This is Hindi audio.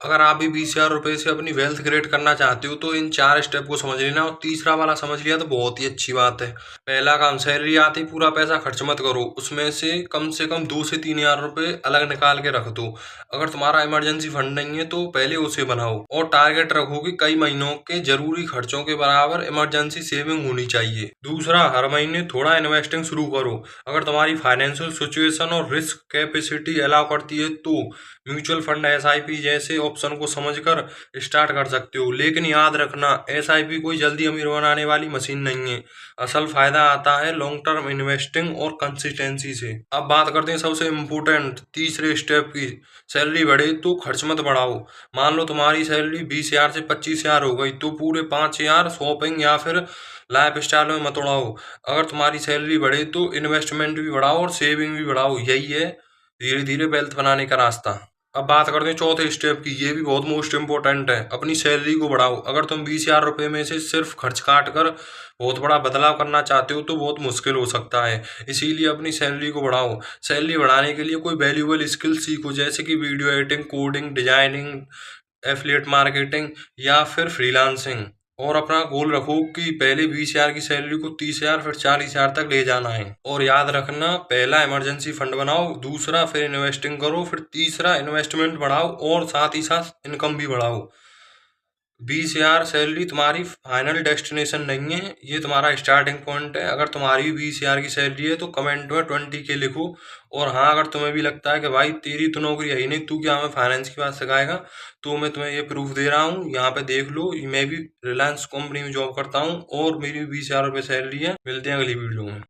अगर आप भी 20,000 रुपए से अपनी वेल्थ क्रिएट करना चाहते हो तो इन 4 स्टेप को समझ लेना, और तीसरा वाला समझ लिया तो बहुत ही अच्छी बात है। पहला काम, सैलरी आते ही पूरा पैसा खर्च मत करो, उसमें से कम 2 से 3,000 रुपए अलग निकाल के रख दो। अगर तुम्हारा इमरजेंसी फंड नहीं है तो पहले उसे बनाओ, और टारगेट रखो कि कई महीनों के जरूरी खर्चों के बराबर इमरजेंसी सेविंग होनी चाहिए। दूसरा, हर महीने थोड़ा इन्वेस्टिंग शुरू करो। अगर तुम्हारी फाइनेंशियल सिचुएशन और रिस्क कैपेसिटी अलाउ करती है तो म्यूचुअल फंड, एसआईपी जैसे ऑप्शन को समझकर स्टार्ट कर सकते हो। लेकिन याद रखना, एसआईपी कोई जल्दी अमीर बनाने वाली मशीन नहीं है। असल फायदा आता है लॉन्ग टर्म इन्वेस्टिंग और कंसिस्टेंसी से। अब बात करते हैं सबसे इम्पोर्टेंट तीसरे स्टेप की। सैलरी बढ़े तो खर्च मत बढ़ाओ। मान लो तुम्हारी सैलरी 20,000 से 25,000 हो गई तो पूरे 5,000 शॉपिंग या फिर लाइफ स्टाइल में मत उड़ाओ। अगर तुम्हारी सैलरी बढ़े तो इन्वेस्टमेंट भी बढ़ाओ और सेविंग भी बढ़ाओ। यही है धीरे धीरे वेल्थ बनाने का रास्ता। अब बात करते हैं चौथे स्टेप की, ये भी बहुत मोस्ट इम्पोर्टेंट है। अपनी सैलरी को बढ़ाओ। अगर तुम 20,000 रुपए में से सिर्फ खर्च काट कर बहुत बड़ा बदलाव करना चाहते हो तो बहुत मुश्किल हो सकता है। इसीलिए अपनी सैलरी को बढ़ाओ। सैलरी बढ़ाने के लिए कोई वैल्यूएबल स्किल सीखो, जैसे कि video editing, coding, designing, affiliate marketing या फिर फ्रीलांसिंग। और अपना गोल रखो कि पहले 20,000 की सैलरी को 30,000 फिर 40,000 तक ले जाना है। और याद रखना, पहला इमरजेंसी फंड बनाओ, दूसरा फिर इन्वेस्टिंग करो, फिर तीसरा इन्वेस्टमेंट बढ़ाओ, और साथ ही साथ इनकम भी बढ़ाओ। 20,000 सैलरी तुम्हारी फाइनल डेस्टिनेशन नहीं है, ये तुम्हारा स्टार्टिंग पॉइंट है। अगर तुम्हारी 20,000 की सैलरी है तो कमेंट में 20K लिखो। और हाँ, अगर तुम्हें भी लगता है कि भाई तेरी तो नौकरी है ही नहीं, तू क्या हमें फाइनेंस की बात सिखाएगा, तो मैं तुम्हें ये प्रूफ दे रहा हूँ, यहाँ पे देख लो। मैं भी रिलायंस कंपनी में जॉब करता हूँ और मेरी 20,000 रुपये सैलरी है। मिलते हैं अगली वीडियो में।